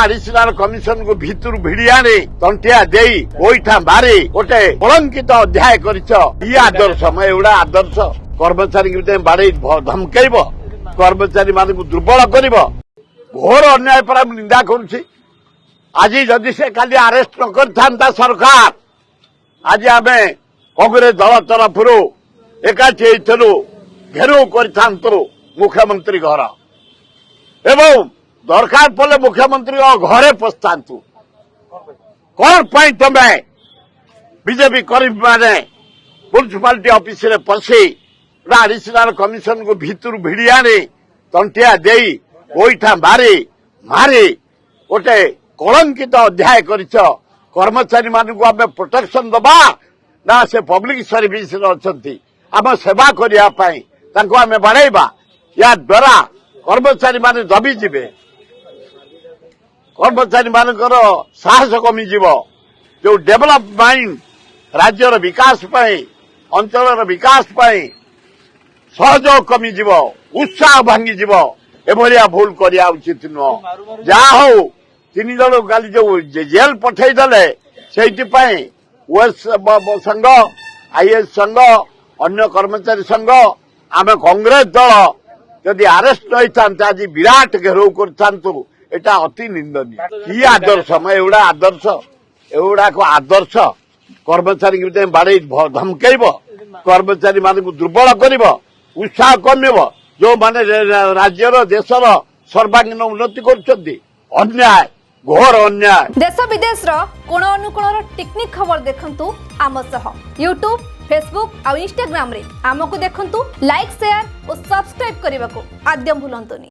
Additional commission କୁ ଭିତରୁ ଭିଡି ଆଣି ତଣ୍ଟିଆ ଦେଇ ଗୋଇଠା ମାରି ଗୋଟେ କଳଙ୍କିତ ଅଧ୍ୟାୟ କରିଛ। ଇ ଆଦର୍ଶ ଏଗୁଡା ଆଦର୍ଶ କର୍ମଚାରୀ ବାଡେଇ ଧମକେଇବ, କର୍ମଚାରୀ ମାନଙ୍କୁ ଦୁର୍ବଳ କରିବ, ଘୋର ଅନ୍ୟାୟ ପରେ ମୁଁ ନିନ୍ଦା କରୁଛି। ଆଜି ଯଦି ସେ କାଲି ଆରେଷ୍ଟ ନ କରିଥାନ୍ତା ସରକାର, ଆଜି ଆମେ କଂଗ୍ରେସ ଦଳ ତରଫରୁ ଏକାଠି ହେଇଥିଲୁ, ଘେରାଉ କରିଥାନ୍ତୁ ମୁଖ୍ୟମନ୍ତ୍ରୀ ଘର ଏବଂ ଦରକାର ପଡ଼ିଲେ ମୁଖ୍ୟମନ୍ତ୍ରୀ ଘରେ ପଶିଥାନ୍ତୁ। କଣ ପାଇଁ ତମେ ବିଜେପି କର୍ମୀ ମାନେ ମ୍ୟୁନିସିପାଲିଟି ଅଫିସରେ ପଶି ଆଡିସନାଲ କମିଶନକୁ ଭିତରୁ ଭିଡି ଆଣି ତଣ୍ଟିଆ ଦେଇ ଗୋଇଠା ମାରି ଗୋଟେ କଳଙ୍କିତ ଅଧ୍ୟାୟ କରିଛ। କର୍ମଚାରୀ ମାନଙ୍କୁ ଆମେ ପ୍ରୋଟେକ୍ସନ ଦବା ନା ସେ ପବ୍ଲିକ ସର୍ଭିସରେ ଅଛନ୍ତି, ଆମ ସେବା କରିବା ପାଇଁ ତାଙ୍କୁ ଆମେ ବାଡେଇବା? ୟା ଦ୍ୱାରା କର୍ମଚାରୀ ମାନେ ଦବିଯିବେ, କର୍ମଚାରୀ ମାନଙ୍କର ସାହସ କମିଯିବ। ଯୋଉ ଡେଭଲପ ମାଇଣ୍ଡ ରାଜ୍ୟର ବିକାଶ ପାଇଁ, ଅଞ୍ଚଳର ବିକାଶ ପାଇଁ ସହଯୋଗ କମିଯିବ, ଉତ୍ସାହ ଭାଙ୍ଗିଯିବ। ଏଭଳିଆ ଭୁଲ କରିବା ଉଚିତ ନୁହଁ। ଯାହା ହଉ 3 ଜଣ କାଲି ଯୋଉ ଜେଲ ପଠେଇଦେଲେ, ସେଇଥିପାଇଁ ଓଏସ୍ ସଂଘ, ଆଇଏଏସ୍ ସଂଘ, ଅନ୍ୟ କର୍ମଚାରୀ ସଂଘ, ଆମେ କଂଗ୍ରେସ ଦଳ ଯଦି ଆରେଷ୍ଟ ହୋଇଥାନ୍ତେ ଆଜି ବିରାଟ ଘେରାଉ କରିଥାନ୍ତୁ। ଏଟା ଅତି ନିନ୍ଦନୀୟ। କି ଆଦର୍ଶ ଏଗୁଡା ଆଦର୍ଶ, ଏଗୁଡାକ ଆଦର୍ଶ କର୍ମଚାରୀ ବାଡେଇ ଧମକେଇବ, କର୍ମଚାରୀ ମାନଙ୍କୁ ଦୁର୍ବଳ କରିବ, ଉତ୍ସାହ କମିବ। ଯୋଉମାନେ ରାଜ୍ୟର ଦେଶର ସର୍ବାଙ୍ଗୀନ ଉନ୍ନତି କରୁଛନ୍ତି। ଅନ୍ୟାୟ, ଘୋର ଅନ୍ୟାୟ। देश विदेश कोण अनुकोणर टेक्निक खबर देखंतु आम सह यूट्यूब, फेसबुक और इंस्टाग्राम रे आमको देखंतु, लाइक, शेयर और सब्सक्राइब करने को आद्यम भूलंतुनी।